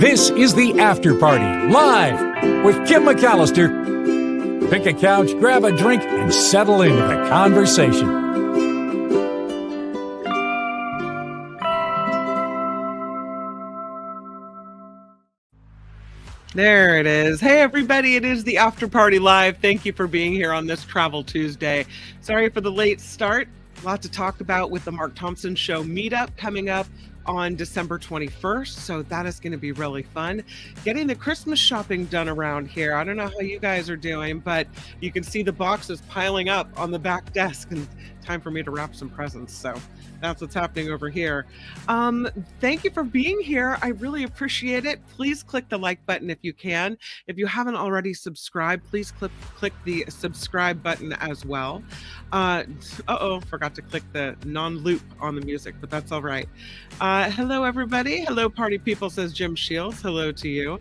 This is the After Party, live with Kim McAllister. Pick a couch, grab a drink, and settle into the conversation. There it is. Hey, everybody. It is the After Party Live. Thank you for being here on this Travel Tuesday. Sorry for the late start. A lot to talk about with the Mark Thompson Show meetup coming up on December 21st. So that is going to be really fun. Getting the Christmas shopping done around here. I don't know how you guys are doing, but you can see the boxes piling up on the back desk, and time for me to wrap some presents. So that's what's happening over here. Thank you for being here. I really appreciate it. Please click the like button if you can. If you haven't already subscribed, please click the subscribe button as well. Forgot to click the non-loop on the music, but that's all right. Hello, everybody. Hello, party people, says Jim Shields. Hello to you.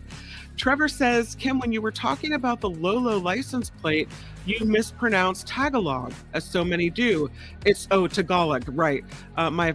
Trevor says, Kim, when you were talking about the Lolo license plate, you mispronounced Tagalog, as so many do. It's, Tagalog, right. My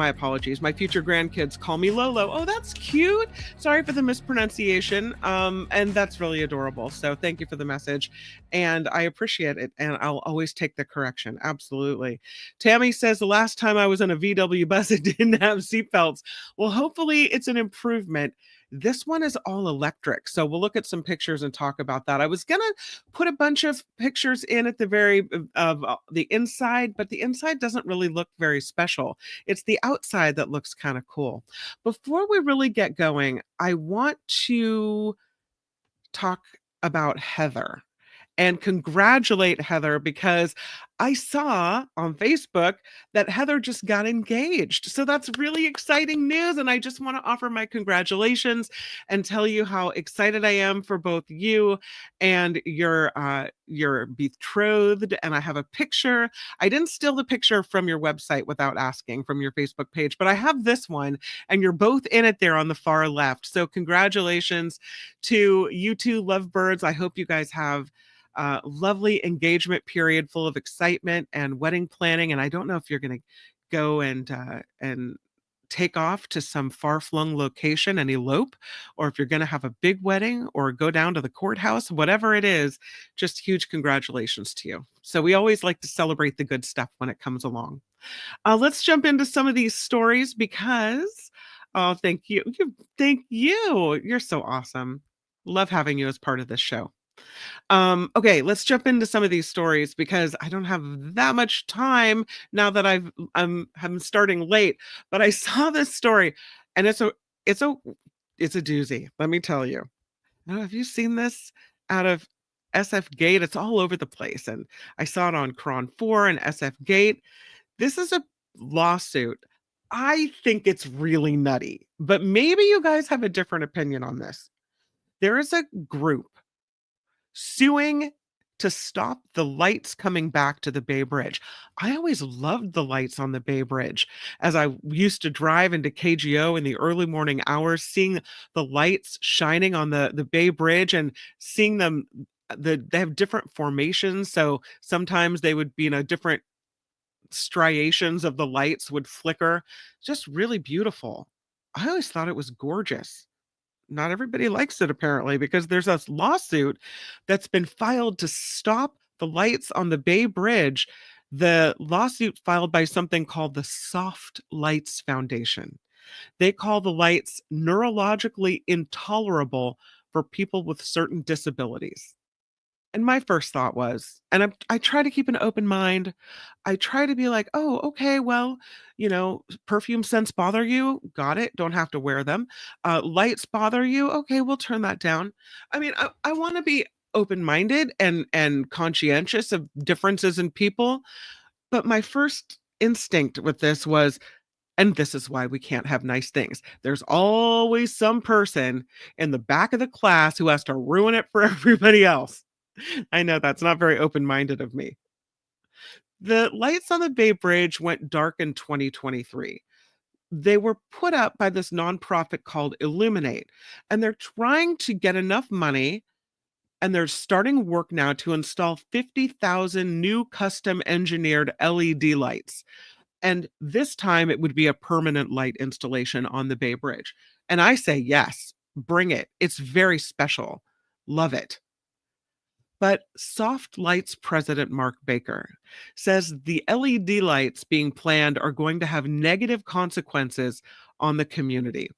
apologies. My future grandkids call me Lolo. Oh, that's cute. Sorry for the mispronunciation. And that's really adorable. So thank you for the message. And I appreciate it. And I'll always take the correction. Absolutely. Tammy says, the last time I was in a VW bus, it didn't have seatbelts. Well, hopefully it's an improvement. This one is all electric. So we'll look at some pictures and talk about that. I was going to put a bunch of pictures in at the very of the inside, but the inside doesn't really look very special. It's the outside that looks kind of cool. Before we really get going, I want to talk about Heather and congratulate Heather, because I saw on Facebook that Heather just got engaged. So that's really exciting news. And I just want to offer my congratulations and tell you how excited I am for both you and your betrothed. And I have a picture. I didn't steal the picture from your website without asking, from your Facebook page, but I have this one, and you're both in it there on the far left. So congratulations to you two lovebirds. I hope you guys have lovely engagement period full of excitement and wedding planning. And I don't know if you're going to go and take off to some far-flung location and elope, or if you're going to have a big wedding or go down to the courthouse, whatever it is, just huge congratulations to you. So we always like to celebrate the good stuff when it comes along. Let's jump into some of these stories because, oh, thank you. Thank you. You're so awesome. Love having you as part of this show. Okay, let's jump into some of these stories because I don't have that much time now that I'm starting late. But I saw this story, and it's a doozy. Let me tell you. Now, have you seen this out of SF Gate? It's all over the place, and I saw it on Cron 4 and SF Gate. This is a lawsuit. I think it's really nutty, but maybe you guys have a different opinion on this. There is a group suing to stop the lights coming back to the Bay Bridge. I always loved the lights on the Bay Bridge. As I used to drive into KGO in the early morning hours, seeing the lights shining on the Bay Bridge and seeing them, they have different formations. So sometimes they would be in a different striations of the lights would flicker. Just really beautiful. I always thought it was gorgeous. Not everybody likes it, apparently, because there's a lawsuit that's been filed to stop the lights on the Bay Bridge. The lawsuit filed by something called the Soft Lights Foundation. They call the lights neurologically intolerable for people with certain disabilities. And my first thought was, and I try to keep an open mind. I try to be like, oh, okay, well, perfume scents bother you. Got it. Don't have to wear them. Lights bother you. Okay, we'll turn that down. I mean, I want to be open-minded and conscientious of differences in people. But my first instinct with this was, and this is why we can't have nice things. There's always some person in the back of the class who has to ruin it for everybody else. I know that's not very open-minded of me. The lights on the Bay Bridge went dark in 2023. They were put up by this nonprofit called Illuminate, and they're trying to get enough money, and they're starting work now to install 50,000 new custom engineered LED lights. And this time it would be a permanent light installation on the Bay Bridge. And I say yes. Bring it. It's very special. Love it. But Soft Lights president Mark Baker says the LED lights being planned are going to have negative consequences on the community.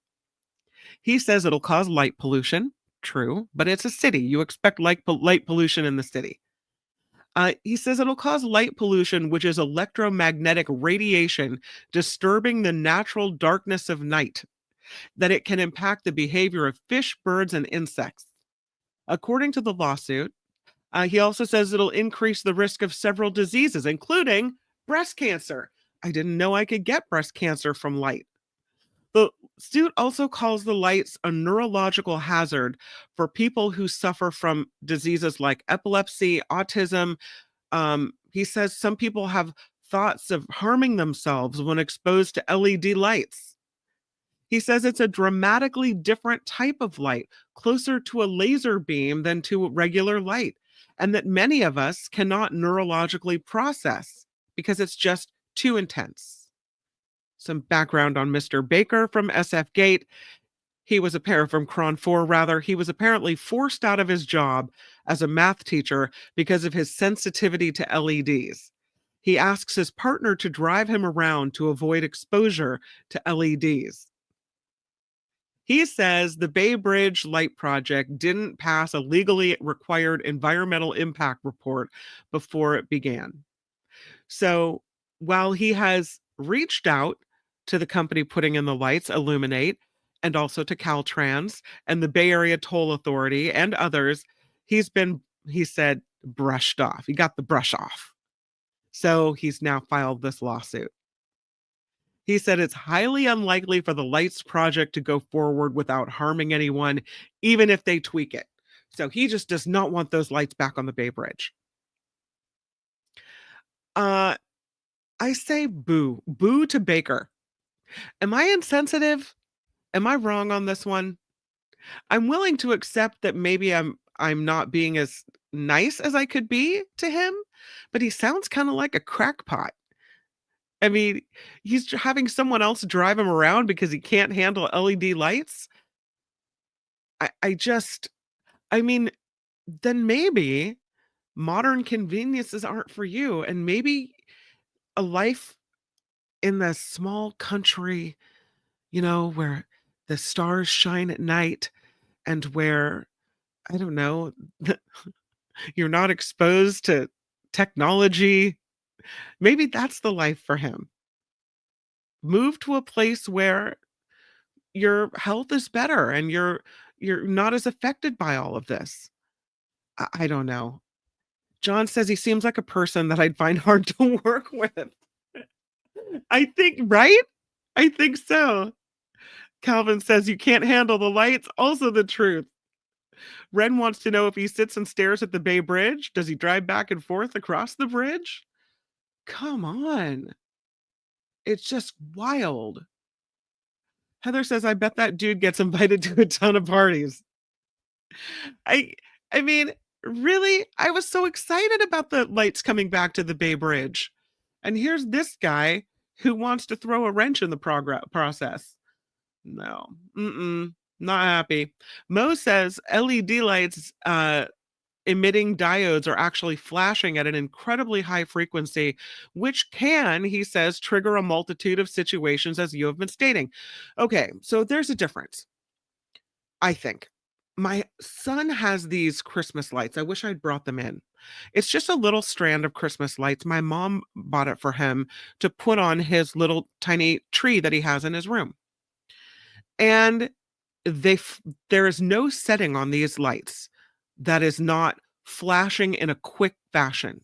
He says it'll cause light pollution. True, but it's a city. You expect light pollution in the city. He says it'll cause light pollution, which is electromagnetic radiation disturbing the natural darkness of night, that it can impact the behavior of fish, birds, and insects. According to the lawsuit, he also says it'll increase the risk of several diseases, including breast cancer. I didn't know I could get breast cancer from light. The suit also calls the lights a neurological hazard for people who suffer from diseases like epilepsy, autism. He says some people have thoughts of harming themselves when exposed to LED lights. He says it's a dramatically different type of light, closer to a laser beam than to regular light, and that many of us cannot neurologically process because it's just too intense. Some background on Mr. Baker from SF Gate. He was from Cron 4 rather. He was apparently forced out of his job as a math teacher because of his sensitivity to LEDs. He asks his partner to drive him around to avoid exposure to LEDs. He says the Bay Bridge Light Project didn't pass a legally required environmental impact report before it began. So while he has reached out to the company putting in the lights, Illuminate, and also to Caltrans and the Bay Area Toll Authority and others, he said, brushed off. He got the brush off. So he's now filed this lawsuit. He said it's highly unlikely for the lights project to go forward without harming anyone, even if they tweak it. So he just does not want those lights back on the Bay Bridge. I say boo. Boo to Baker. Am I insensitive? Am I wrong on this one? I'm willing to accept that maybe I'm not being as nice as I could be to him, but he sounds kind of like a crackpot. I mean, he's having someone else drive him around because he can't handle LED lights. I mean, then maybe modern conveniences aren't for you, and maybe a life in the small country, where the stars shine at night and where, I don't know, you're not exposed to technology. Maybe that's the life for him. Move to a place where your health is better and you're not as affected by all of this. I don't know. John says he seems like a person that I'd find hard to work with. I think, right? I think so. Calvin says you can't handle the lights. Also the truth. Ren wants to know if he sits and stares at the Bay Bridge. Does he drive back and forth across the bridge? Come on. It's just wild. Heather says, I bet that dude gets invited to a ton of parties. I mean, really? I was so excited about the lights coming back to the Bay Bridge. And here's this guy who wants to throw a wrench in the process. No. Not happy. Mo says LED lights emitting diodes are actually flashing at an incredibly high frequency, which can, he says, trigger a multitude of situations, as you have been stating. Okay, so there's a difference, I think. My son has these Christmas lights. I wish I'd brought them in. It's just a little strand of Christmas lights. My mom bought it for him to put on his little tiny tree that he has in his room. And there is no setting on these lights that is not flashing in a quick fashion.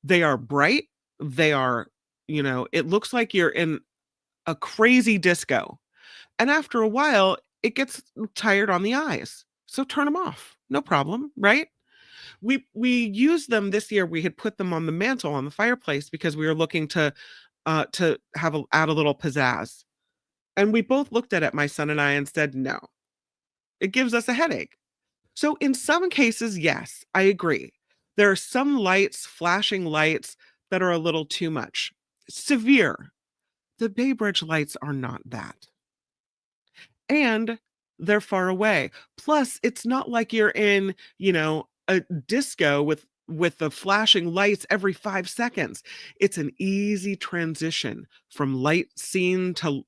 They are bright. They are, it looks like you're in a crazy disco. And after a while, it gets tired on the eyes. So turn them off. No problem, right? We used them this year. We had put them on the mantle on the fireplace because we were looking to add a little pizzazz. And we both looked at it, my son and I, and said, no, it gives us a headache. So in some cases, yes, I agree. There are some lights, flashing lights, that are a little too much. Severe. The Bay Bridge lights are not that. And they're far away. Plus, it's not like you're in, a disco with the flashing lights every 5 seconds. It's an easy transition from light scene to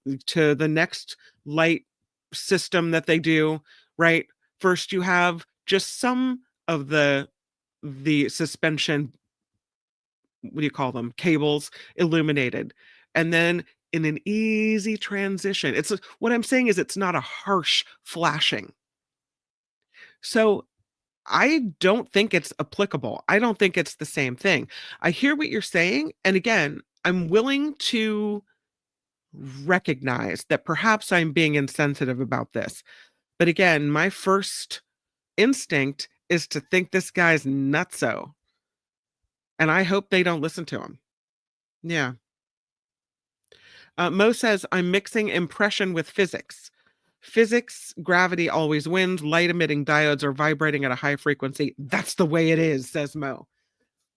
the next light system that they do, right? First you have just some of the suspension, what do you call them, cables illuminated, and then in an easy transition, what I'm saying is it's not a harsh flashing. So I don't think it's applicable. I don't think it's the same thing. I hear what you're saying, and again, I'm willing to recognize that perhaps I'm being insensitive about this. But again, my first instinct is to think this guy's nutso, and I hope they don't listen to him. Yeah. Mo says, I'm mixing impression with physics. Physics, gravity always wins. Light emitting diodes are vibrating at a high frequency. That's the way it is, says Mo.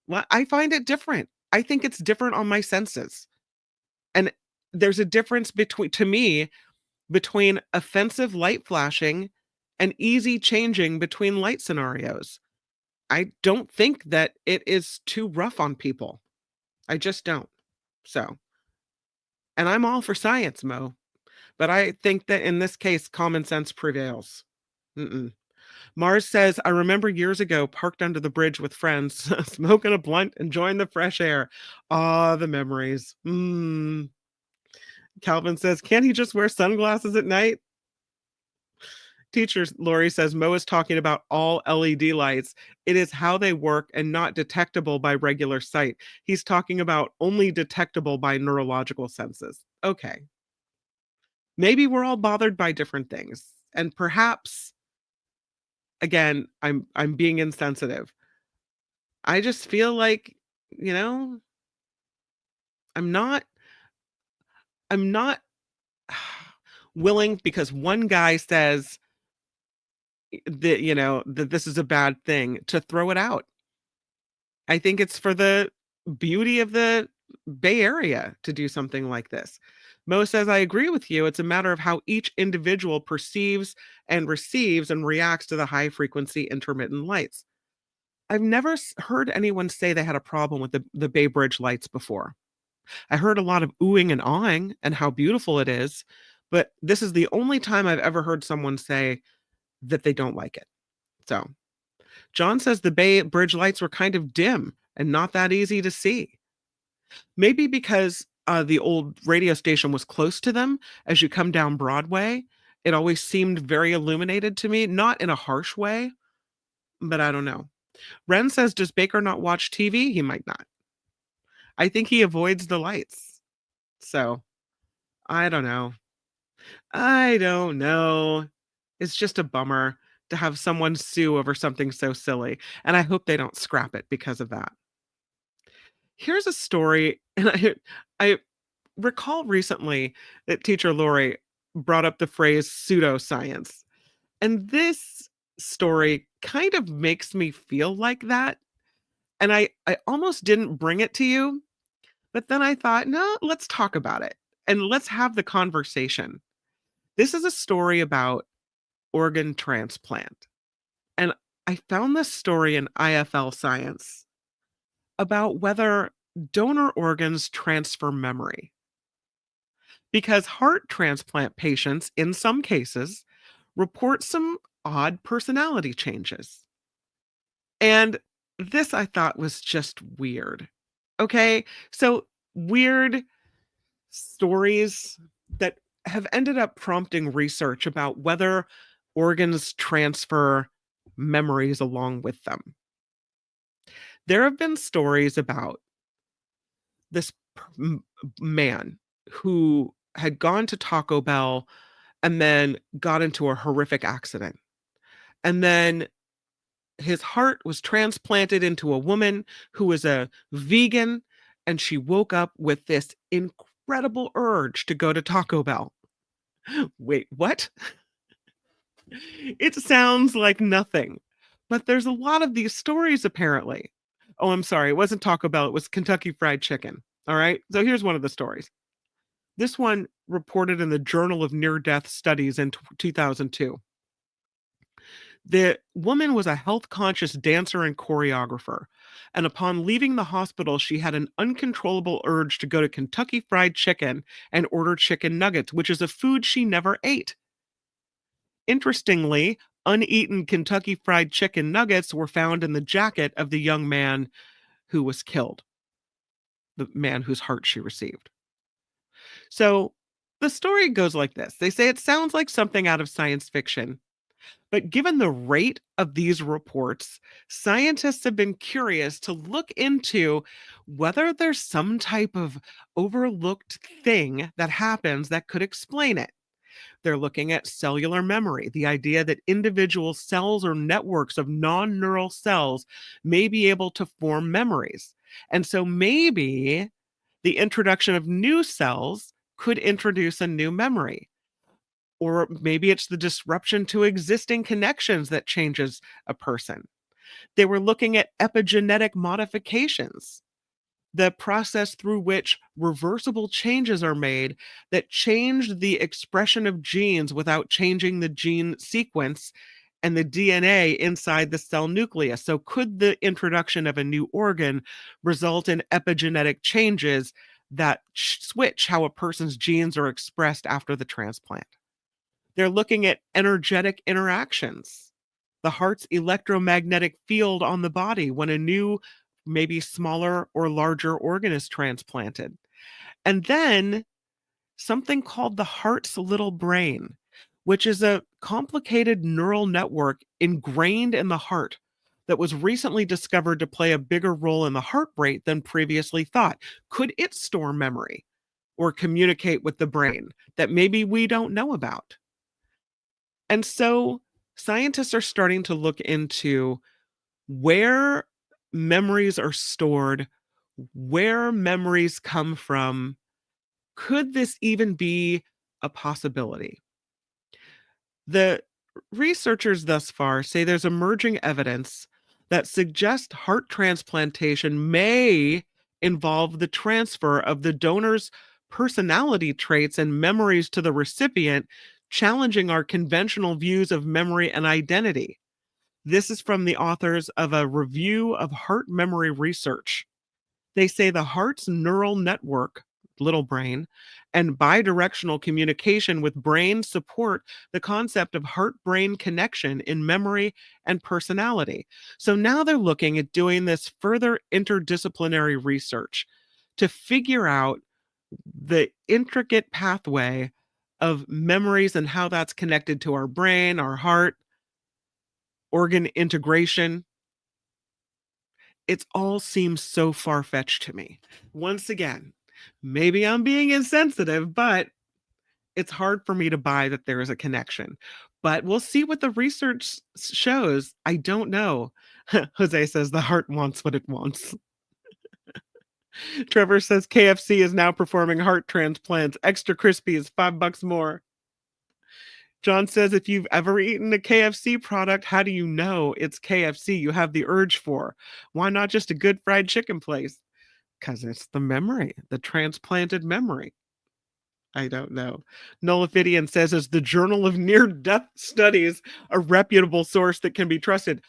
Well, I find it different. I think it's different on my senses. And there's a difference to me, between offensive light flashing and easy changing between light scenarios. I don't think that it is too rough on people. I just don't. So, and I'm all for science, Mo. But I think that in this case, common sense prevails. Mm-mm. Mars says, I remember years ago parked under the bridge with friends, smoking a blunt, enjoying the fresh air. Ah, the memories. Calvin says, can't he just wear sunglasses at night? Teacher Lori says, Mo is talking about all LED lights. It is how they work and not detectable by regular sight. He's talking about only detectable by neurological senses. Okay. Maybe we're all bothered by different things. And perhaps, again, I'm being insensitive. I just feel like, I'm not willing, because one guy says that this is a bad thing, to throw it out. I think it's for the beauty of the Bay Area to do something like this. Mo says, I agree with you. It's a matter of how each individual perceives and receives and reacts to the high frequency intermittent lights. I've never heard anyone say they had a problem with the Bay Bridge lights before. I heard a lot of oohing and awing and how beautiful it is, but this is the only time I've ever heard someone say that they don't like it. So John says the Bay Bridge lights were kind of dim and not that easy to see. Maybe because the old radio station was close to them. As you come down Broadway, it always seemed very illuminated to me, not in a harsh way, but I don't know. Ren says, does Baker not watch TV? He might not. I think he avoids the lights. So, I don't know. It's just a bummer to have someone sue over something so silly, and I hope they don't scrap it because of that. Here's a story, and I recall recently that teacher Lori brought up the phrase pseudoscience, and this story kind of makes me feel like that, and I almost didn't bring it to you, but then I thought, no, let's talk about it, and let's have the conversation. This is a story about organ transplant. And I found this story in IFL Science about whether donor organs transfer memory. Because heart transplant patients, in some cases, report some odd personality changes. And this I thought was just weird. Okay, so weird stories that have ended up prompting research about whether organs transfer memories along with them. There have been stories about this man who had gone to Taco Bell and then got into a horrific accident. And then his heart was transplanted into a woman who was a vegan, and she woke up with this incredible urge to go to Taco Bell. Wait, what? It sounds like nothing, but there's a lot of these stories apparently. Oh, I'm sorry. It wasn't Taco Bell. It was Kentucky Fried Chicken. All right. So here's one of the stories. This one reported in the Journal of Near-Death Studies in 2002. The woman was a health conscious dancer and choreographer. And upon leaving the hospital, she had an uncontrollable urge to go to Kentucky Fried Chicken and order chicken nuggets, which is a food she never ate. Interestingly, uneaten Kentucky Fried Chicken nuggets were found in the jacket of the young man who was killed, the man whose heart she received. So the story goes like this. They say it sounds like something out of science fiction, but given the rate of these reports, scientists have been curious to look into whether there's some type of overlooked thing that happens that could explain it. They're looking at cellular memory, the idea that individual cells or networks of non neural cells may be able to form memories. And so maybe the introduction of new cells could introduce a new memory. Or maybe it's the disruption to existing connections that changes a person. They were looking at epigenetic modifications, the process through which reversible changes are made that change the expression of genes without changing the gene sequence and the DNA inside the cell nucleus. So, could the introduction of a new organ result in epigenetic changes that switch how a person's genes are expressed after the transplant? They're looking at energetic interactions, the heart's electromagnetic field on the body when a new, maybe smaller or larger organ is transplanted. And then something called the heart's little brain, which is a complicated neural network ingrained in the heart that was recently discovered to play a bigger role in the heart rate than previously thought. Could it store memory or communicate with the brain that maybe we don't know about? And so scientists are starting to look into where memories are stored, where memories come from. Could this even be a possibility? The researchers thus far say there's emerging evidence that suggests heart transplantation may involve the transfer of the donor's personality traits and memories to the recipient, challenging our conventional views of memory and identity. This is from the authors of a review of heart memory research. They say the heart's neural network, little brain, and bidirectional communication with brain support the concept of heart brain connection in memory and personality. So now they're looking at doing this further interdisciplinary research to figure out the intricate pathway of memories and how that's connected to our brain, our heart, organ integration. It all seems so far-fetched to me. Once again, maybe I'm being insensitive, but it's hard for me to buy that there is a connection. But we'll see what the research shows. I don't know. Jose says the heart wants what it wants. Trevor says KFC is now performing heart transplants. Extra crispy is $5 more. John says, if you've ever eaten a KFC product, how do you know it's KFC you have the urge for? Why not just a good fried chicken place? Because it's the memory, the transplanted memory. I don't know. Nullifidian says, is the Journal of Near-Death Studies a reputable source that can be trusted?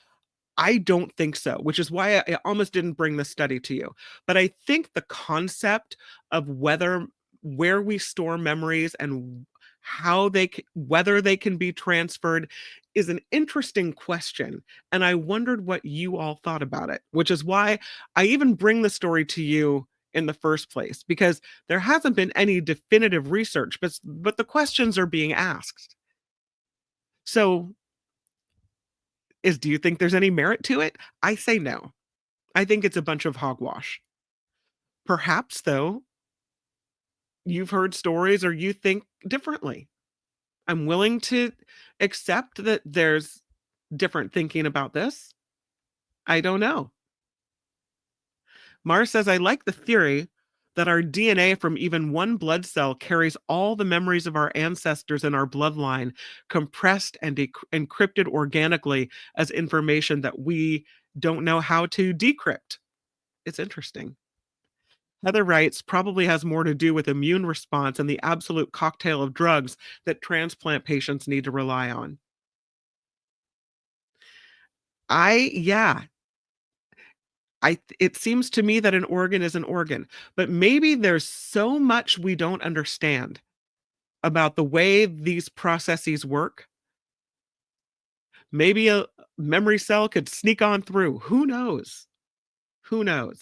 I don't think so, which is why I almost didn't bring the study to you. But I think the concept of where we store memories and whether they can be transferred is an interesting question. And I wondered what you all thought about it, which is why I even bring the story to you in the first place, because there hasn't been any definitive research, but the questions are being asked. So do you think there's any merit to it? I say no. I think it's a bunch of hogwash. Perhaps, though, you've heard stories or you think differently. I'm willing to accept that there's different thinking about this. I don't know. Mars says, I like the theory that our DNA from even one blood cell carries all the memories of our ancestors in our bloodline, compressed and encrypted organically as information that we don't know how to decrypt. It's interesting. Heather writes, probably has more to do with immune response and the absolute cocktail of drugs that transplant patients need to rely on. Yeah, it seems to me that an organ is an organ, but maybe there's so much we don't understand about the way these processes work. Maybe a memory cell could sneak on through. Who knows? Who knows?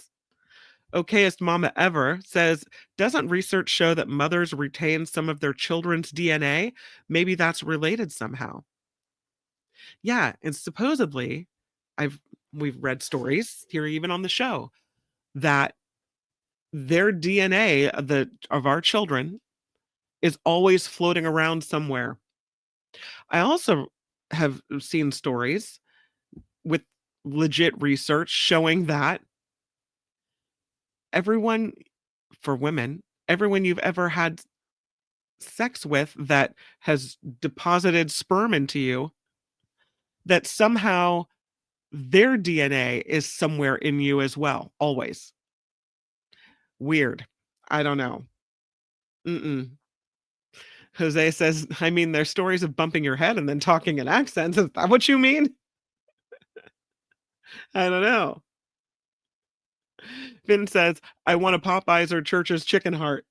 Okayest Mama Ever says, doesn't research show that mothers retain some of their children's DNA? Maybe that's related somehow. Yeah, and supposedly, I've we've read stories here even on the show that their DNA of our children is always floating around somewhere. I also have seen stories with legit research showing that everyone, for women, everyone you've ever had sex with that has deposited sperm into you, that somehow their DNA is somewhere in you as well, always. Weird. I don't know. Mm-mm. Jose says, I mean, there's stories of bumping your head and then talking in accents. Is that what you mean? I don't know. Finn says, I want a Popeyes or Church's chicken heart.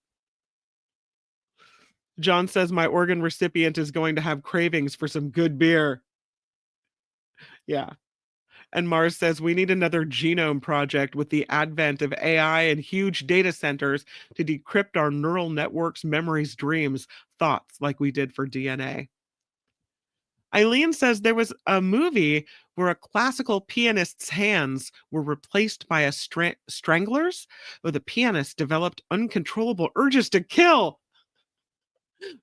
John says, my organ recipient is going to have cravings for some good beer. Yeah. And Mars says, we need another genome project with the advent of AI and huge data centers to decrypt our neural networks, memories, dreams, thoughts, like we did for DNA. Eileen says there was a movie where a classical pianist's hands were replaced by a strangler's, where the pianist developed uncontrollable urges to kill.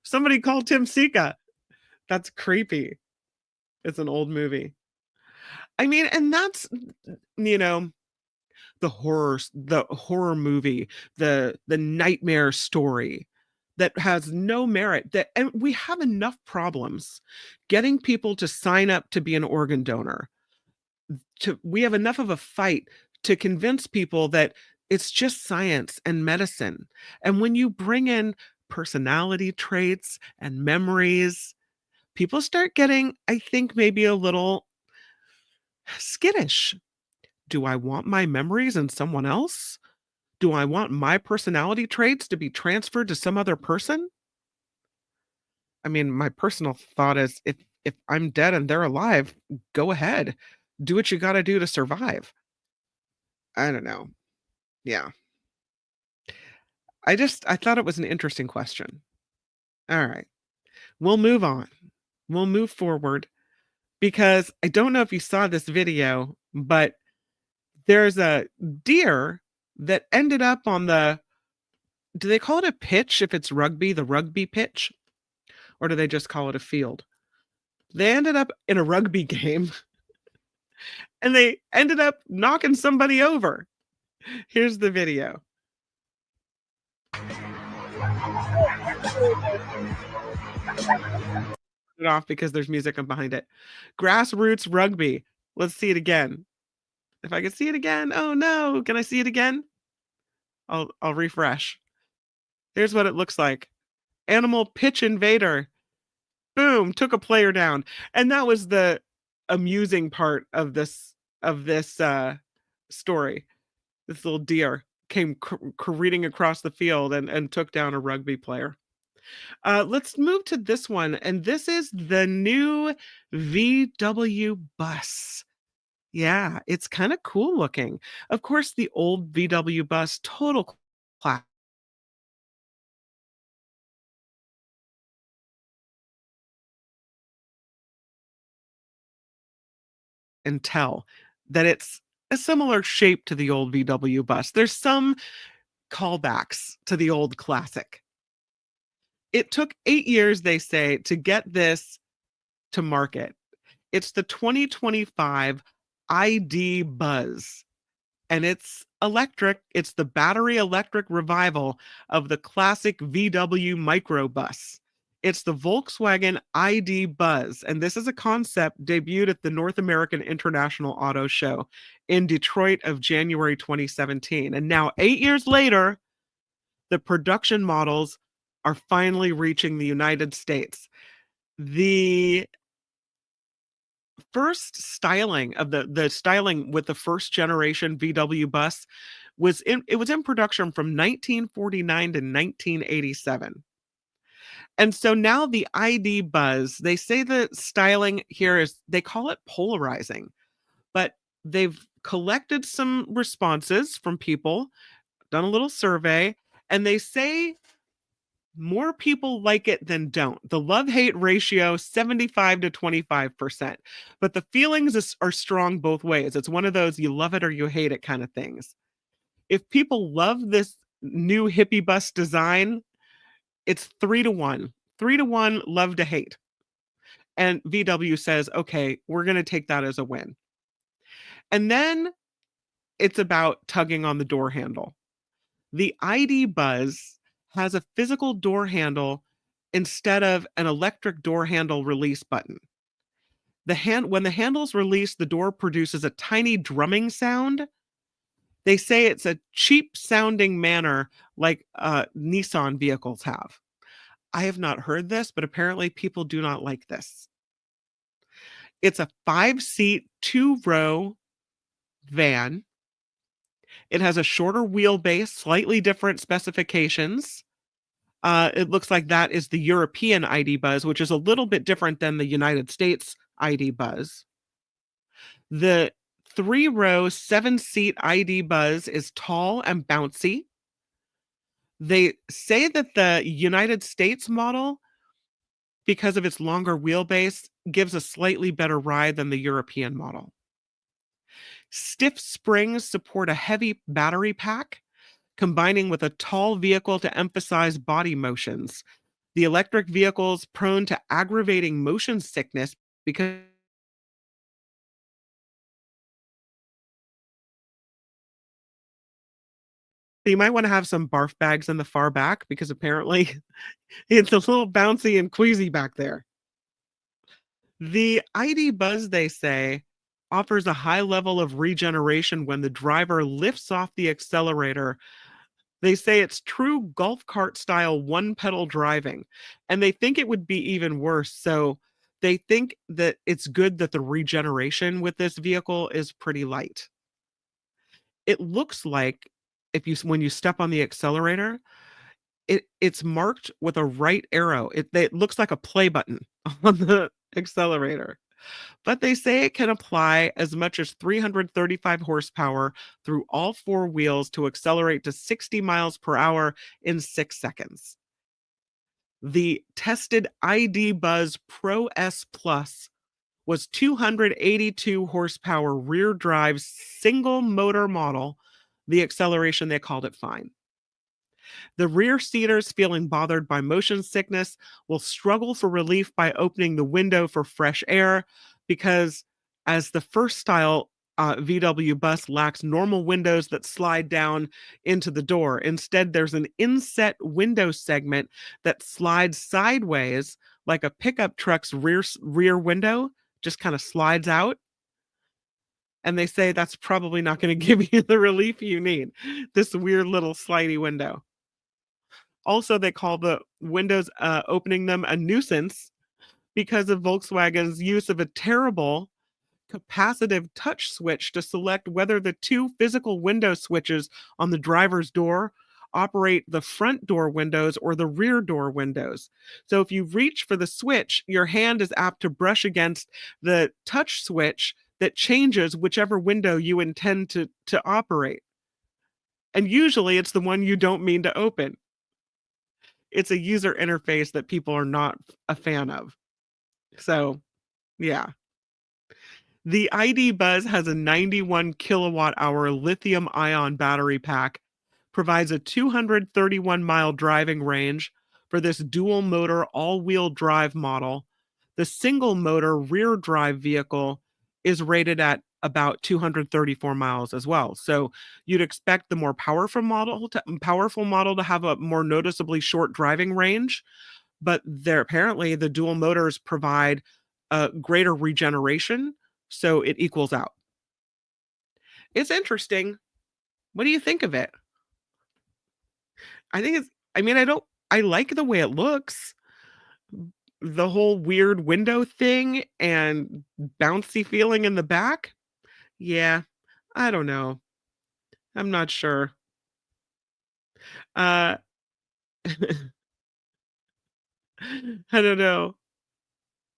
Somebody called Tim Sika. That's creepy. It's an old movie. I mean, and that's, you know, the horror movie, the nightmare story that has no merit, that and we have enough problems getting people to sign up to be an organ donor. We have enough of a fight to convince people that it's just science and medicine. And when you bring in personality traits and memories, people start getting, I think, maybe a little skittish. Do I want my memories in someone else? Do I want my personality traits to be transferred to some other person? I mean, my personal thought is if I'm dead and they're alive, go ahead. Do what you got to do to survive. I don't know. Yeah. I thought it was an interesting question. All right. We'll move on. We'll move forward because I don't know if you saw this video, but there's a deer that ended up on do they call it a pitch if it's rugby, the rugby pitch? Or do they just call it a field? They ended up in a rugby game and they ended up knocking somebody over. Here's the video. It off because there's music behind it. Grassroots rugby. Let's see it again. If I can see it again. Oh no, can I see it again? I'll refresh. Here's what it looks like. Animal pitch invader. Boom, took a player down. And that was the amusing part of this story. This little deer came careening across the field and took down a rugby player. Let's move to this one, and this is the new VW bus. Yeah, it's kind of cool looking. Of course, the old VW bus, total class. And tell that it's a similar shape to the old VW bus. There's some callbacks to the old classic. It took 8 years, they say, to get this to market. It's the 2025 ID Buzz, and it's electric. It's the battery electric revival of the classic VW microbus. It's the Volkswagen ID Buzz, and this is a concept debuted at the North American International Auto Show in Detroit of January 2017. And now, 8 years later, the production models are finally reaching the United States. The first styling of the styling with the first generation VW bus was in production from 1949 to 1987. And so now the ID Buzz, they say the styling here is, they call it polarizing, but they've collected some responses from people, done a little survey, and they say more people like it than don't. The love-hate ratio 75 to 25%. But the feelings are strong both ways. It's one of those you love it or you hate it kind of things. If people love this new hippie bus design, it's 3 to 1. 3 to 1 love to hate. And VW says, okay, we're going to take that as a win. And then it's about tugging on the door handle. The ID Buzz has a physical door handle instead of an electric door handle release button. When the handle's released, the door produces a tiny drumming sound. They say it's a cheap sounding manner like Nissan vehicles have. I have not heard this, but apparently people do not like this. It's a 5-seat, 2-row van. It has a shorter wheelbase, slightly different specifications. It looks like that is the European ID Buzz, which is a little bit different than the United States ID Buzz. The 3-row, 7-seat ID Buzz is tall and bouncy. They say that the United States model, because of its longer wheelbase, gives a slightly better ride than the European model. Stiff springs support a heavy battery pack, combining with a tall vehicle to emphasize body motions. The electric vehicle is prone to aggravating motion sickness because you might want to have some barf bags in the far back because apparently it's a little bouncy and queasy back there. The ID Buzz, they say, offers a high level of regeneration when the driver lifts off the accelerator. They say it's true golf cart style one pedal driving, and they think it would be even worse. So they think that it's good that the regeneration with this vehicle is pretty light. It looks like when you step on the accelerator, it's marked with a right arrow. It looks like a play button on the accelerator. But they say it can apply as much as 335 horsepower through all 4 wheels to accelerate to 60 miles per hour in 6 seconds. The tested ID Buzz Pro S Plus was 282 horsepower rear drive single motor model. The acceleration, they called it fine. The rear seaters feeling bothered by motion sickness will struggle for relief by opening the window for fresh air because, as the first style VW bus lacks normal windows that slide down into the door. Instead, there's an inset window segment that slides sideways like a pickup truck's rear window, just kind of slides out. And they say that's probably not going to give you the relief you need, this weird little slidey window. Also, they call the windows opening them a nuisance because of Volkswagen's use of a terrible capacitive touch switch to select whether the 2 physical window switches on the driver's door operate the front door windows or the rear door windows. So if you reach for the switch, your hand is apt to brush against the touch switch that changes whichever window you intend to operate. And usually it's the one you don't mean to open. It's a user interface that people are not a fan of. So, yeah. The ID Buzz has a 91 kilowatt hour lithium ion battery pack, provides a 231 mile driving range for this dual motor all wheel drive model. The single motor rear drive vehicle is rated at about 234 miles as well. So you'd expect the more powerful model to have a more noticeably short driving range, but apparently the dual motors provide a greater regeneration, so it equals out. It's interesting. What do you think of it? I think I like the way it looks. the whole weird window thing and bouncy feeling in the back, yeah, I don't know. I'm not sure. Uh, I don't know.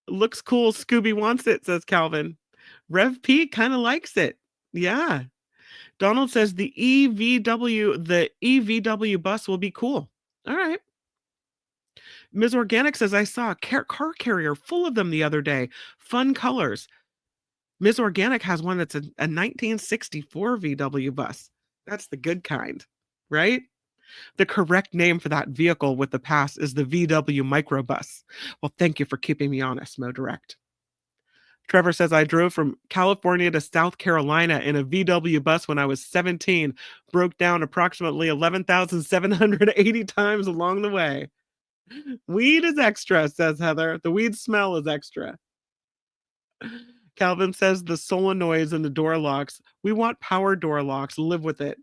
Looks cool. Scooby wants it, says Calvin. Rev P kind of likes it. Yeah. Donald says the EVW bus will be cool. All right. Ms. Organic says I saw a car carrier full of them the other day. Fun colors. Ms. Organic has one that's a 1964 VW bus. That's the good kind, right? The correct name for that vehicle with the pass is the VW microbus. Well, thank you for keeping me honest, Mo Direct. Trevor says I drove from California to South Carolina in a VW bus when I was 17, broke down approximately 11,780 times along the way. Weed is extra, says Heather. The weed smell is extra. Calvin says the solenoids and the door locks. We want power door locks. Live with it.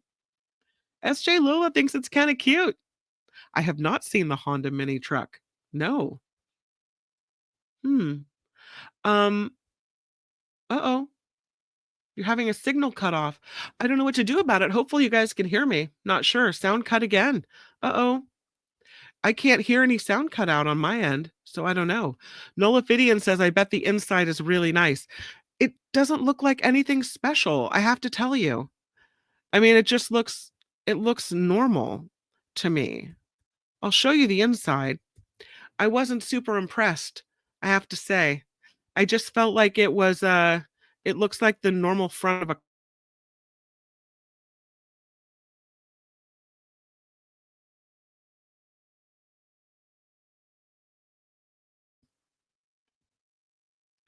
SJ Lola thinks it's kind of cute. I have not seen the Honda mini truck. No. Hmm. Um. Uh-oh. You're having a signal cut off. I don't know what to do about it. Hopefully you guys can hear me. Not sure. Sound cut again. Uh-oh. I can't hear any sound cut out on my end, so I don't know. Nolaphidian says, I bet the inside is really nice. It doesn't look like anything special, I have to tell you. I mean, it looks normal to me. I'll show you the inside. I wasn't super impressed, I have to say. I just felt like it looks like the normal front of a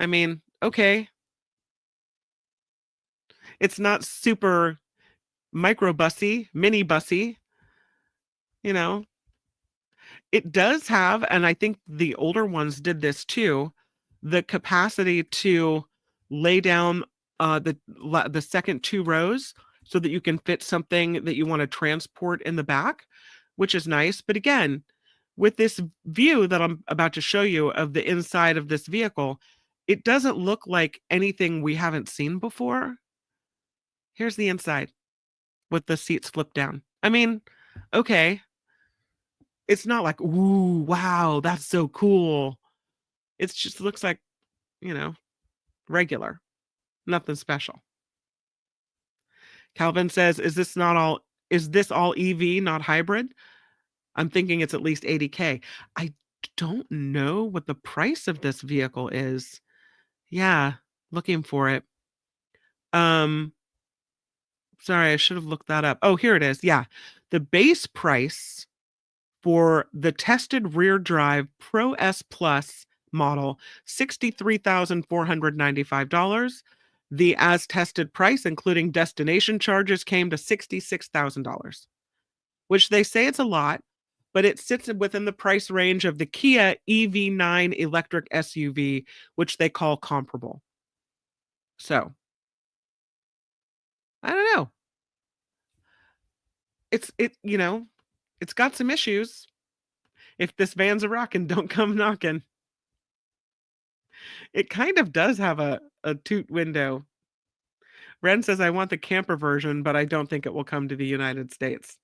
I mean, okay. It's not super micro bussy, mini bussy, you know. It does have, and I think the older ones did this too, the capacity to lay down the second two rows so that you can fit something that you want to transport in the back, which is nice. But again, with this view that I'm about to show you of the inside of this vehicle, it doesn't look like anything we haven't seen before. Here's the inside with the seats flipped down. I mean, okay. It's not like, ooh, wow, that's so cool. It just looks like, you know, regular, nothing special. Calvin says, is this all EV, not hybrid? I'm thinking it's at least 80K. I don't know what the price of this vehicle is. Yeah, looking for it. Sorry, I should have looked that up. Oh, here it is. Yeah. The base price for the tested rear drive Pro S Plus model, $63,495. The as tested price, including destination charges, came to $66,000, which they say it's a lot, but it sits within the price range of the Kia EV9 electric SUV, which they call comparable. So, I don't know. It's got some issues. If this van's a rockin', don't come knocking. It kind of does have a toot window. Ren says, I want the camper version, but I don't think it will come to the United States.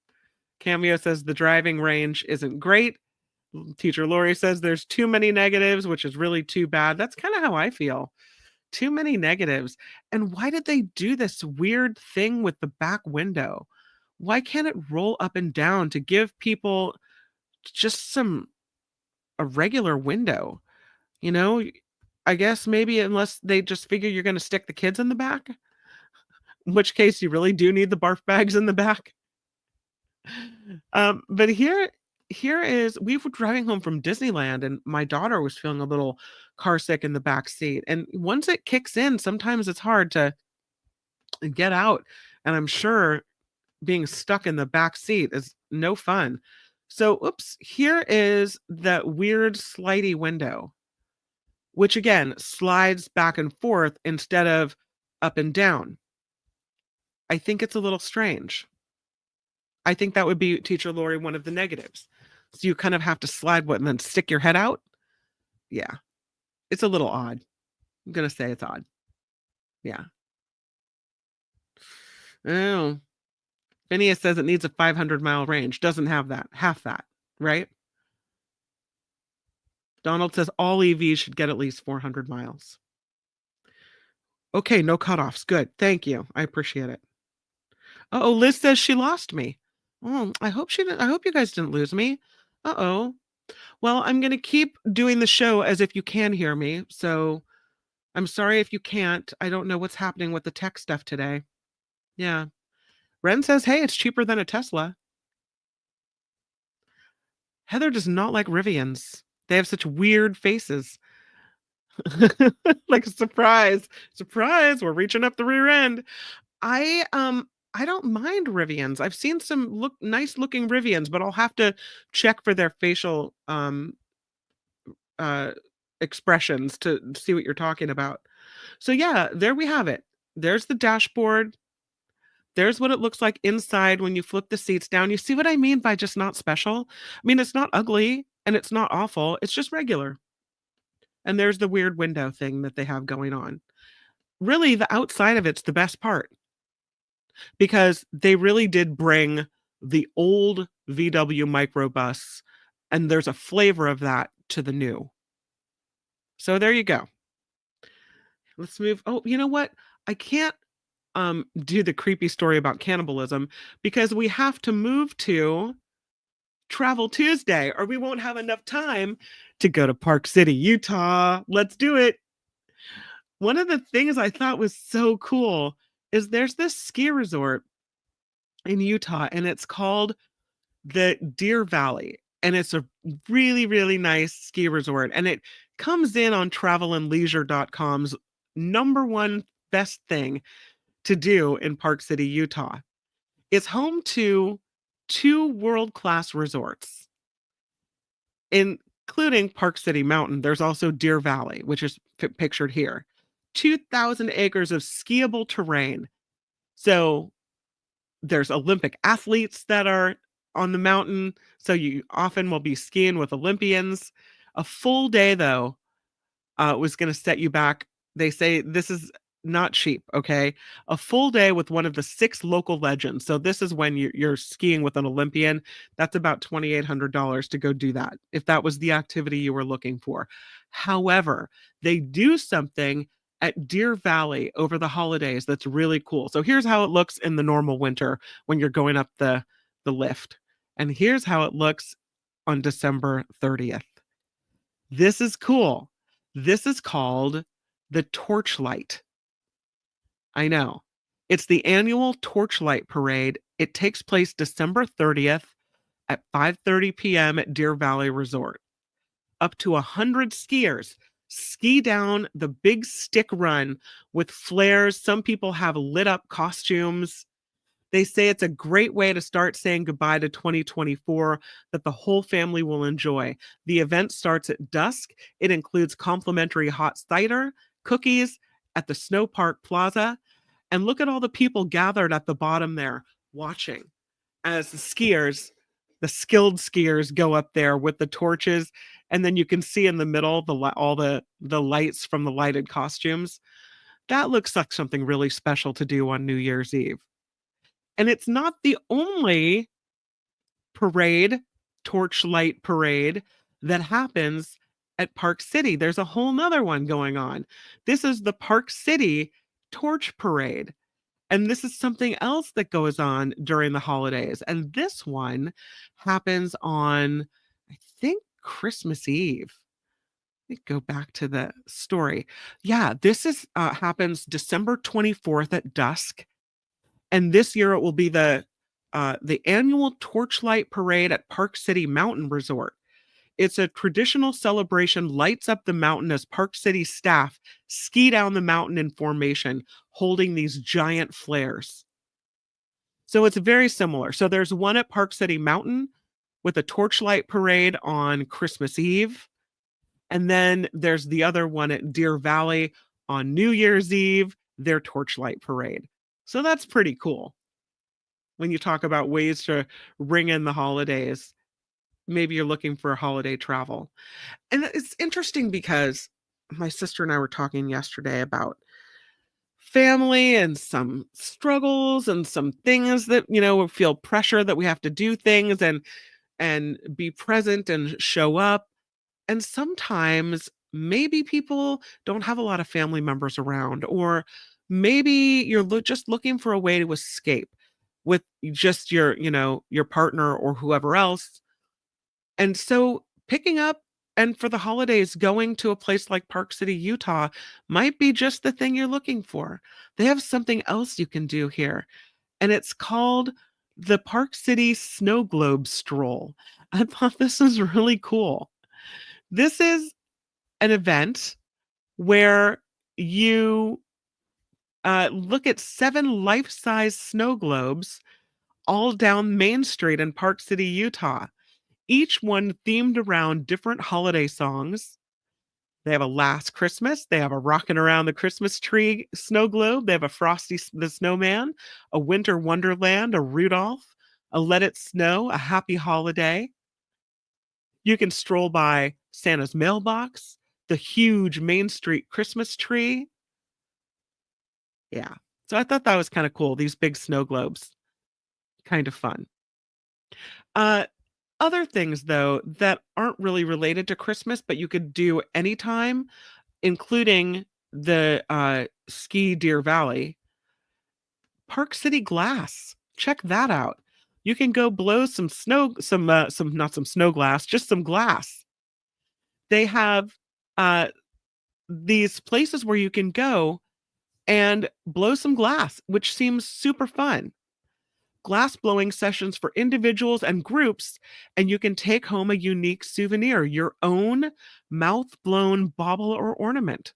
Cameo says the driving range isn't great. Teacher Lori says there's too many negatives, which is really too bad. That's kind of how I feel. Too many negatives. And why did they do this weird thing with the back window? Why can't it roll up and down to give people just a regular window? You know, I guess maybe unless they just figure you're going to stick the kids in the back, in which case you really do need the barf bags in the back. But here is we were driving home from Disneyland and my daughter was feeling a little car sick in the back seat. And once it kicks in, sometimes it's hard to get out. And I'm sure being stuck in the back seat is no fun. So, oops, here is that weird slidey window, which again slides back and forth instead of up and down. I think it's a little strange. I think that would be, Teacher Lori, one of the negatives. So you kind of have to slide and then stick your head out. Yeah. It's a little odd. I'm going to say it's odd. Yeah. Oh, Phineas says it needs a 500-mile range. Doesn't have that. Half that, right? Donald says all EVs should get at least 400 miles. Okay, no cutoffs. Good. Thank you. I appreciate it. Oh, Liz says she lost me. Oh, I hope she didn't. I hope you guys didn't lose me. Uh-oh. Well, I'm going to keep doing the show as if you can hear me. So I'm sorry if you can't. I don't know what's happening with the tech stuff today. Yeah. Ren says, hey, it's cheaper than a Tesla. Heather does not like Rivians. They have such weird faces. Like surprise, we're reaching up the rear end. I don't mind Rivians. I've seen some nice looking Rivians, but I'll have to check for their facial uh expressions to see what you're talking about. So yeah, there we have it. There's the dashboard. There's what it looks like inside when you flip the seats down. You see what I mean by just not special? I mean, it's not ugly and it's not awful. It's just regular. And there's the weird window thing that they have going on. Really, the outside of it's the best part because they really did bring the old VW microbus, and there's a flavor of that to the new. So there you go. Let's move. Oh, you know what? I can't do the creepy story about cannibalism because we have to move to Travel Tuesday or we won't have enough time to go to Park City, Utah. Let's do it. One of the things I thought was so cool is there's this ski resort in Utah and it's called the Deer Valley. And it's a really, really nice ski resort. And it comes in on travelandleisure.com's #1 best thing to do in Park City, Utah. It's home to 2 world-class resorts, including Park City Mountain. There's also Deer Valley, which is pictured here. 2,000 acres of skiable terrain. So there's Olympic athletes that are on the mountain. So you often will be skiing with Olympians. A full day, though, was going to set you back. They say this is not cheap, okay? A full day with one of the 6 local legends. So this is when you're skiing with an Olympian. That's about $2,800 to go do that, if that was the activity you were looking for. However, they do something at Deer Valley over the holidays that's really cool. So here's how it looks in the normal winter when you're going up the lift. And here's how it looks on December 30th. This is cool. This is called the Torchlight. I know. It's the annual Torchlight Parade. It takes place December 30th at 5:30 p.m. at Deer Valley Resort. Up to 100 skiers ski down the big stick run with flares. Some people have lit up costumes. They say it's a great way to start saying goodbye to 2024 that the whole family will enjoy. The event starts at dusk. It includes complimentary hot cider, cookies at the Snow Park Plaza. And look at all the people gathered at the bottom there watching as the skilled skiers go up there with the torches. And then you can see in the middle all the lights from the lighted costumes. That looks like something really special to do on New Year's Eve. And it's not the only torchlight parade that happens at Park City. There's a whole nother one going on. This is the Park City Torch Parade. And this is something else that goes on during the holidays. And this one happens on, I think, Christmas Eve. Let me go back to the story. Yeah, this is happens December 24th at dusk. And this year it will be the annual Torchlight Parade at Park City Mountain Resort. It's a traditional celebration, lights up the mountain as Park City staff ski down the mountain in formation, holding these giant flares. So it's very similar. So there's one at Park City Mountain with a torchlight parade on Christmas Eve. And then there's the other one at Deer Valley on New Year's Eve, their torchlight parade. So that's pretty cool when you talk about ways to ring in the holidays. maybe you're looking for holiday travel. And it's interesting because my sister and I were talking yesterday about family and some struggles and some things that, we feel pressure that we have to do things and be present and show up. And sometimes maybe people don't have a lot of family members around, or maybe you're just looking for a way to escape with just your partner or whoever else. And so picking up and for the holidays, going to a place like Park City, Utah might be just the thing you're looking for. They have something else you can do here, and it's called the Park City Snow Globe Stroll. I thought this was really cool. This is an event where you look at 7 life-size snow globes all down Main Street in Park City, Utah, each one themed around different holiday songs. They have a Last Christmas, they have a Rockin' Around the Christmas Tree snow globe, they have a Frosty the Snowman, a Winter Wonderland, a Rudolph, a Let It Snow, a Happy Holiday. You can stroll by Santa's mailbox, the huge Main Street Christmas tree. Yeah. So I thought that was kind of cool, these big snow globes. Kind of fun. Uh, Other things, though, that aren't really related to Christmas, but you could do anytime, including the ski Deer Valley, Park City Glass. Check that out. You can go blow some snow, some not some snow glass, just some glass. They have uh, these places where you can go and blow some glass, which seems super fun. Glass blowing sessions for individuals and groups, and you can take home a unique souvenir, your own mouth blown bauble or ornament.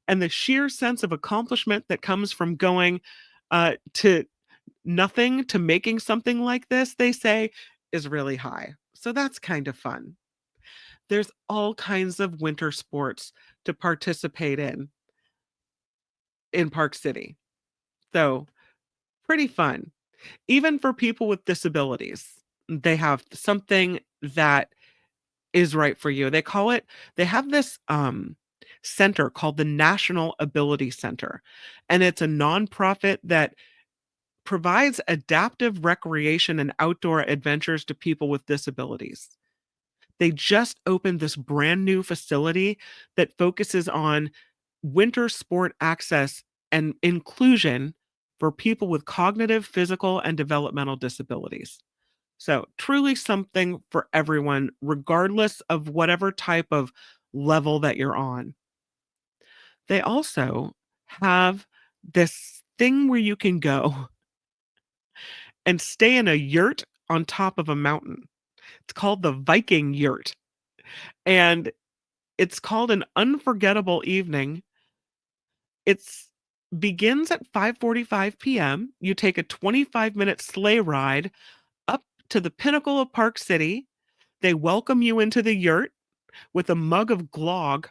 And the sheer sense of accomplishment that comes from going to nothing to making something like this, they say, is really high. So that's kind of fun. There's all kinds of winter sports to participate in Park City. So pretty fun. Even for people with disabilities, they have something that is right for you. They have this center called the National Ability Center, and it's a nonprofit that provides adaptive recreation and outdoor adventures to people with disabilities. They just opened this brand new facility that focuses on winter sport access and inclusion for people with cognitive, physical, and developmental disabilities. So, truly something for everyone, regardless of whatever type of level that you're on. They also have this thing where you can go and stay in a yurt on top of a mountain. It's called the Viking Yurt. And it's called an unforgettable evening. It's begins at 5:45 p.m. You take a 25-minute sleigh ride up to the pinnacle of Park City. They welcome you into the yurt with a mug of glog.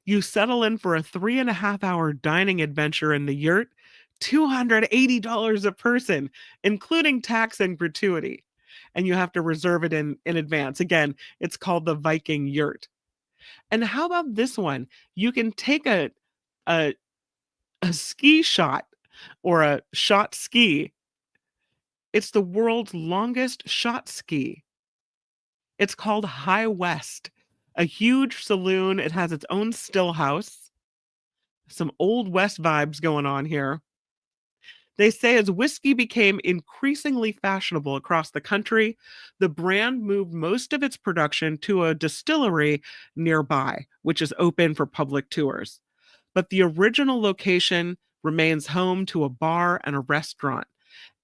You settle in for a 3.5 hour dining adventure in the yurt, $280 a person, including tax and gratuity. And you have to reserve it in advance. Again, it's called the Viking Yurt. And how about this one? You can take a, a ski shot or a shot ski. It's the world's longest shot ski. It's called High West, a huge saloon. It has its own still house. Some Old West vibes going on here. They say as whiskey became increasingly fashionable across the country, the brand moved most of its production to a distillery nearby, which is open for public tours. But the original location remains home to a bar and a restaurant.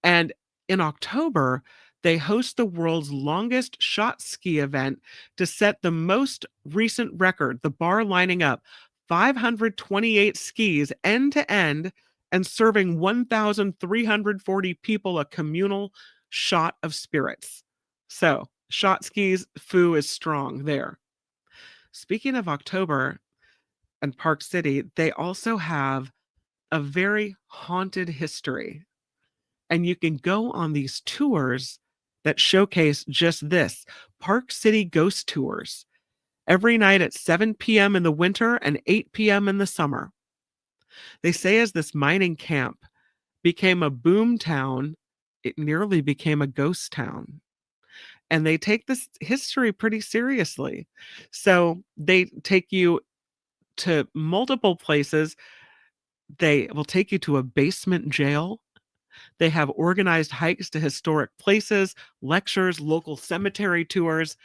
And in October, they host the world's longest shot ski event to set the most recent record, the bar lining up 528 skis end to end and serving 1,340 people a communal shot of spirits. So, shot skis, foo is strong there. Speaking of October and Park City, they also have a very haunted history. And you can go on these tours that showcase just this: Park City ghost tours every night at 7 p.m. in the winter and 8 p.m. in the summer. They say as this mining camp became a boom town, it nearly became a ghost town. And they take this history pretty seriously. So they take you to multiple places. They will take you to a basement jail. They have organized hikes to historic places, lectures, local cemetery tours.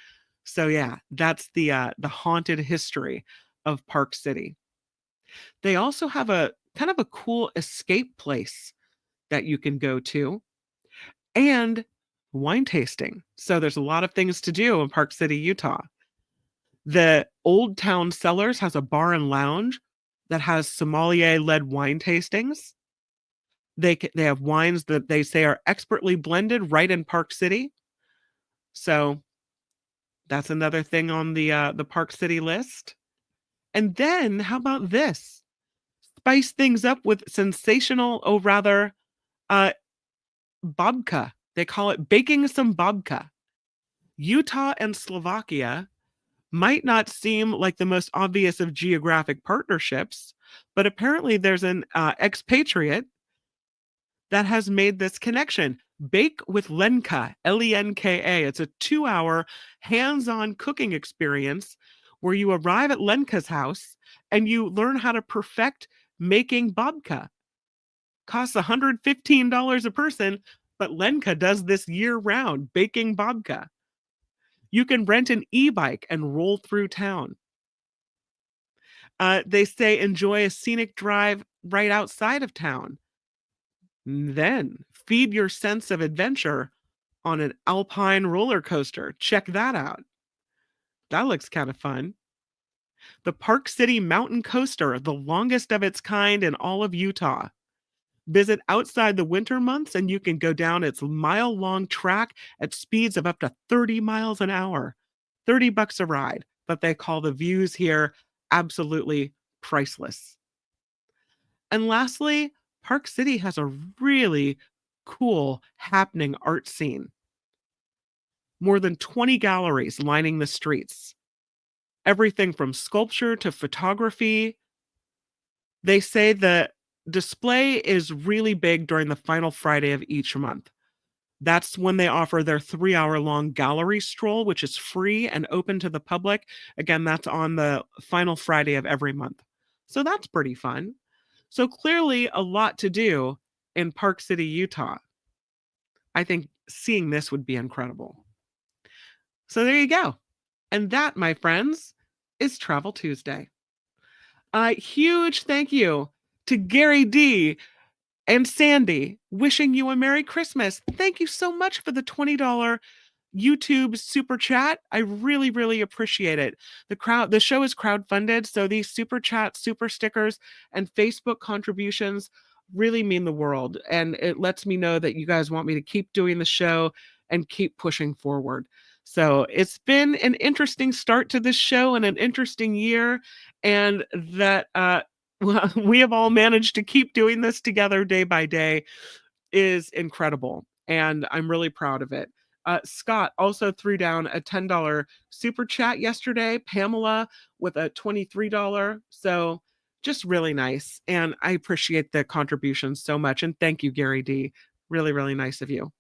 So yeah, that's the haunted history of Park City. They also have a kind of a cool escape place that you can go to, and wine tasting. So there's a lot of things to do in Park City, Utah. The Old Town Cellars has a bar and lounge that has sommelier-led wine tastings. They have wines that they say are expertly blended right in Park City. So that's another thing on the Park City list. And then how about this? Spice things up with sensational, babka. They call it baking some babka. Utah and Slovakia might not seem like the most obvious of geographic partnerships, but apparently there's an expatriate that has made this connection. Bake with Lenka, Lenka. It's a 2-hour hands-on cooking experience where you arrive at Lenka's house and you learn how to perfect making babka. Costs $115 a person, but Lenka does this year-round, baking babka. You can rent an e-bike and roll through town. They say enjoy a scenic drive right outside of town. Then feed your sense of adventure on an alpine roller coaster. Check that out. That looks kind of fun. The Park City Mountain Coaster, the longest of its kind in all of Utah. Visit outside the winter months and you can go down its mile-long track at speeds of up to 30 miles an hour. $30 a ride, but they call the views here absolutely priceless. And lastly, Park City has a really cool happening art scene. More than 20 galleries lining the streets. Everything from sculpture to photography. They say the display is really big during the final Friday of each month. That's when they offer their 3-hour-long gallery stroll, which is free and open to the public. Again, that's on the final Friday of every month. So that's pretty fun. So clearly a lot to do in Park City, Utah. I think seeing this would be incredible. So there you go. And that, my friends, is Travel Tuesday. A huge thank you to Gary D and Sandy, wishing you a Merry Christmas. Thank you so much for the $20 YouTube super chat. I really, really appreciate it. The show is crowdfunded, so these super chats, super stickers, and Facebook contributions really mean the world. And it lets me know that you guys want me to keep doing the show and keep pushing forward. So it's been an interesting start to this show and an interesting year, and that we have all managed to keep doing this together day by day is incredible, and I'm really proud of it. Scott also threw down a $10 super chat yesterday. Pamela with a $23. So just really nice, and I appreciate the contributions so much. And thank you, Gary D. Really, really nice of you.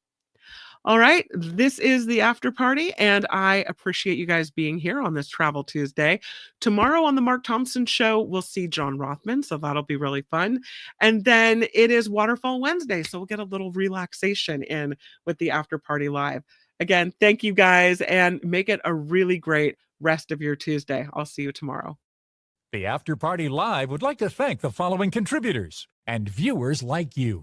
All right, this is the after party, and I appreciate you guys being here on this Travel Tuesday. Tomorrow on the Mark Thompson Show, we'll see John Rothman, so that'll be really fun. And then it is Waterfall Wednesday, so we'll get a little relaxation in with the after party live. Again, thank you guys, and make it a really great rest of your Tuesday. I'll see you tomorrow. The After Party Live would like to thank the following contributors and viewers like you.